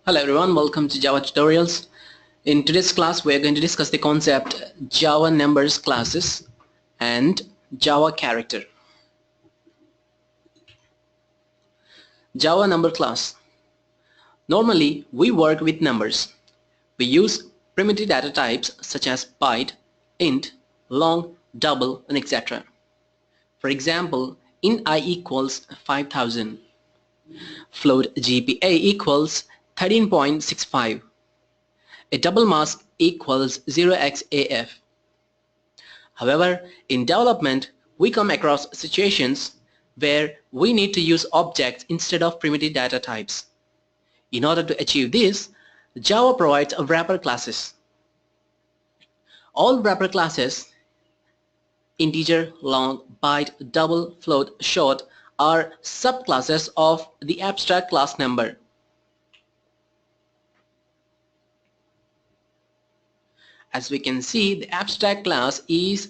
Hello everyone, welcome to Java tutorials. In today's class we are going to discuss the concept Java numbers classes and Java character. Java number class. Normally we work with numbers. We use primitive data types such as byte, int, long, double and etc. For example, int I equals 5000, float GPA equals 13.65. A double mask equals 0xAF. However, in development, we come across situations where we need to use objects instead of primitive data types. In order to achieve this, Java provides wrapper classes. All wrapper classes, integer, long, byte, double, float, short, are subclasses of the abstract class number. As we can see, the abstract class is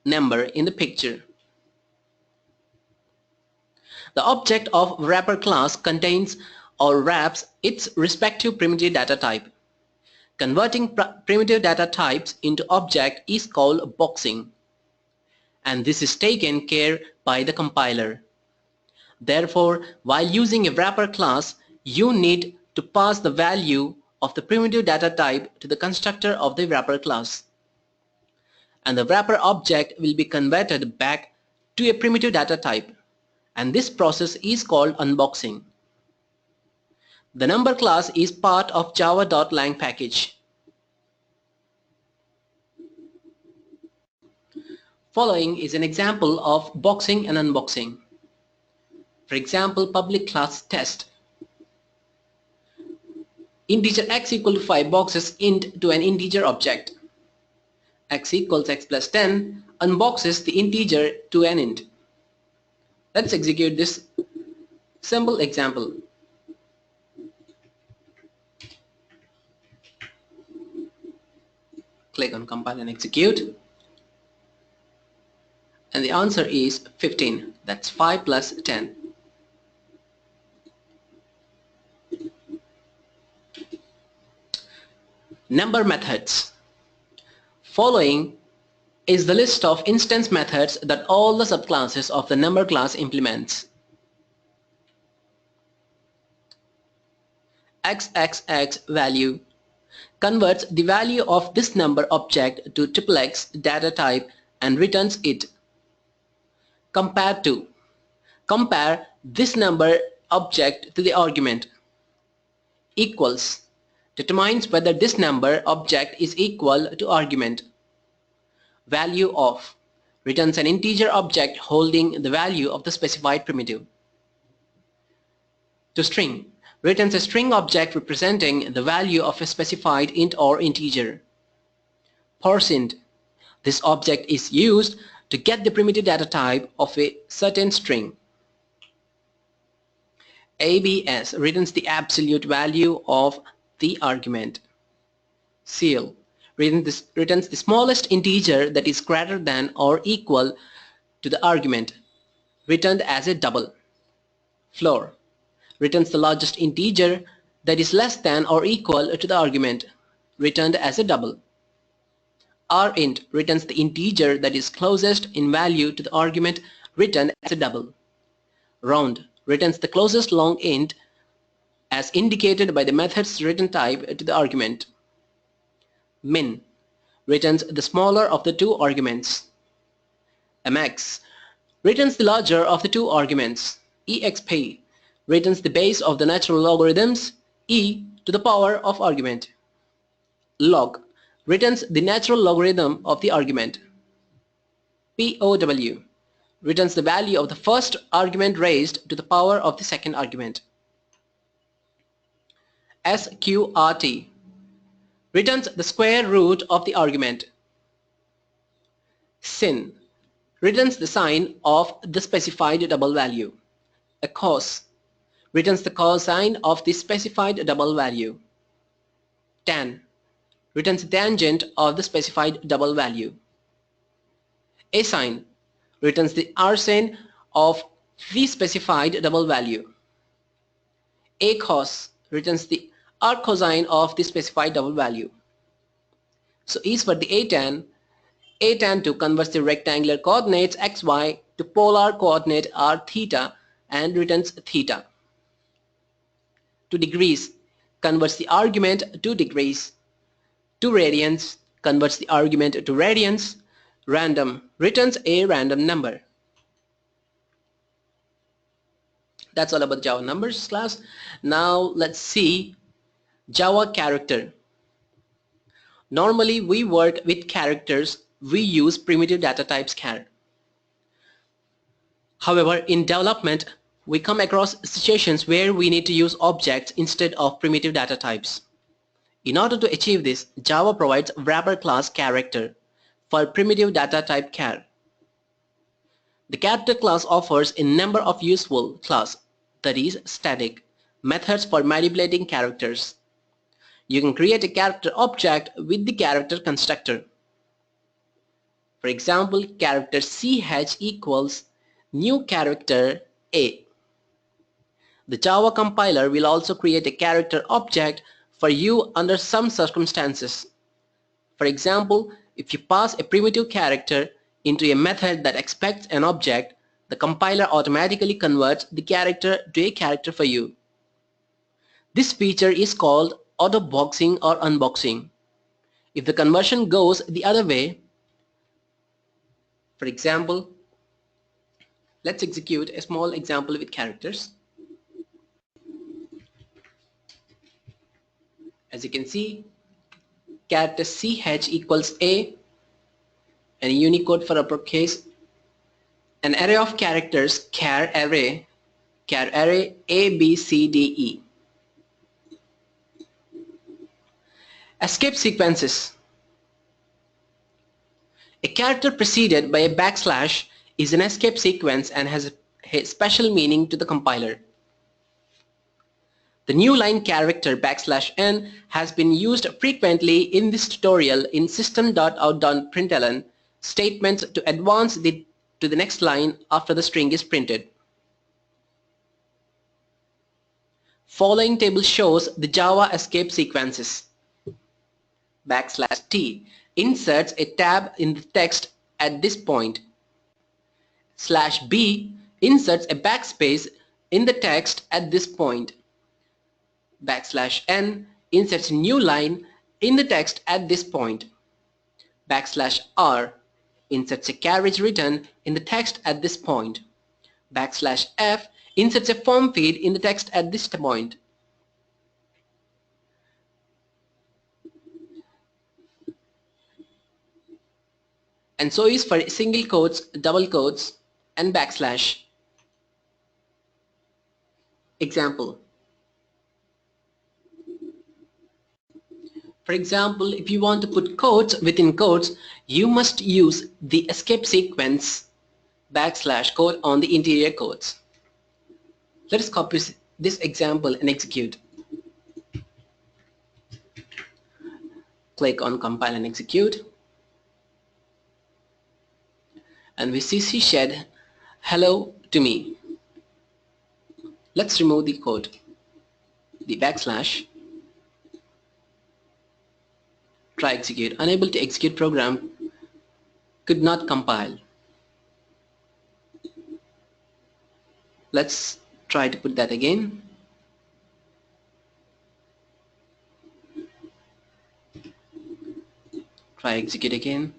number in the picture. The object of wrapper class contains or wraps its respective primitive data type. Converting primitive data types into object is called boxing, and this is taken care by the compiler. Therefore, while using a wrapper class, you need to pass the value of the primitive data type to the constructor of the wrapper class, and the wrapper object will be converted back to a primitive data type, and this process is called unboxing. The number class is part of java.lang package. Following is an example of boxing and unboxing. For example, public class test. Integer x equal to 5 boxes int to an integer object. X equals x plus 10 unboxes the integer to an int. Let's execute this simple example. Click on compile and execute. And the answer is 15. That's 5 plus 10. Number methods. Following is the list of instance methods that all the subclasses of the number class implements. XXX value converts the value of this number object to XXX data type and returns it. Compare to. Compare this number object to the argument. Equals determines whether this number object is equal to argument. Value of returns an integer object holding the value of the specified primitive. To string returns a string object representing the value of a specified int or integer. ParseInt. This object is used to get the primitive data type of a certain string. ABS returns the absolute value of the argument. Ceil returns the smallest integer that is greater than or equal to the argument, returned as a double. Floor returns the largest integer that is less than or equal to the argument, returned as a double. RInt returns the integer that is closest in value to the argument, returned as a double. Round returns the closest long int as indicated by the method's return type to the argument. Min returns the smaller of the two arguments. MX returns the larger of the two arguments. EXP returns the base of the natural logarithms e to the power of argument. Log returns the natural logarithm of the argument. POW returns the value of the first argument raised to the power of the second argument. SQRT returns the square root of the argument. Sin returns the sign of the specified double value. A cos returns the cosine of the specified double value. Tan returns the tangent of the specified double value. Asine returns the arsine of the specified double value. Acos returns the arc cosine of the specified double value. So is for the a tan 2 converts the rectangular coordinates xy to polar coordinate r theta and returns theta. 2 degrees converts the argument 2 degrees. 2 radians converts the argument to radians. Random returns a random number. That's all about Java numbers class. Now let's see Java character. Normally we work with characters. We use primitive data types char. However, in development, we come across situations where we need to use objects instead of primitive data types. In order to achieve this, Java provides wrapper class character for primitive data type char. The character class offers a number of useful class, that is static, methods for manipulating characters. You can create a character object with the character constructor. For example, character ch equals new character a. The Java compiler will also create a character object for you under some circumstances. For example, if you pass a primitive character into a method that expects an object, the compiler automatically converts the character to a character for you. This feature is called auto-boxing or unboxing. If the conversion goes the other way, for example, let's execute a small example with characters. As you can see, character ch equals a, and Unicode for uppercase, an array of characters char array a, b, c, d, e. Escape sequences. A character preceded by a backslash is an escape sequence and has a special meaning to the compiler. The new line character \n has been used frequently in this tutorial in system.out.println statements to advance to the next line after the string is printed. Following table shows the Java escape sequences. \t inserts a tab in the text at this point. /b inserts a backspace in the text at this point. \n inserts a new line in the text at this point. \r inserts a carriage return in the text at this point. \f inserts a form feed in the text at this point. And so is for single quotes, double quotes, and backslash. Example. For example, if you want to put quotes within quotes, you must use the escape sequence \quote on the interior quotes. Let us copy this example and execute. Click on compile and execute. And we see C shed hello to me. Let's remove the quote, the backslash. Try execute. Unable to execute program could not compile. Let's try to put that again. Try execute again.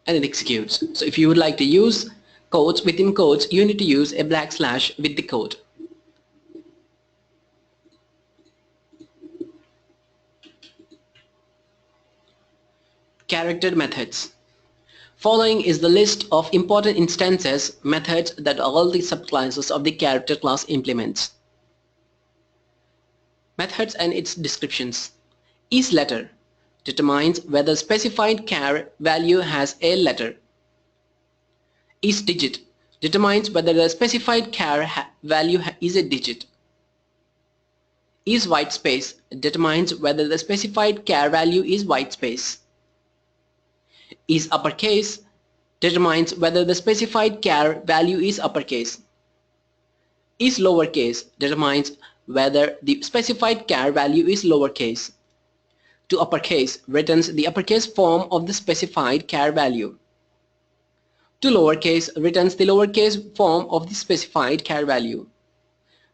And it executes. So if you would like to use quotes within quotes, you need to use a \/ with the quote. Character methods. Following is the list of important instances methods that all the subclasses of the character class implements. Methods and its descriptions. isLetter determines whether specified char value has a letter. isDigit determines whether the specified char value is a digit. isWhitespace determines whether the specified char value is whitespace. isUppercase determines whether the specified char value is uppercase. isLowercase determines whether the specified char value is lowercase. To uppercase returns the uppercase form of the specified char value. To lowercase returns the lowercase form of the specified char value.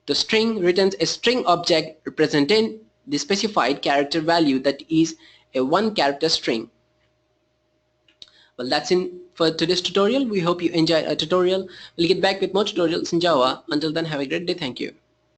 The string returns a string object representing the specified character value that is a one-character string. Well, that's it for today's tutorial. We hope you enjoyed our tutorial. We'll get back with more tutorials in Java. Until then, have a great day. Thank you.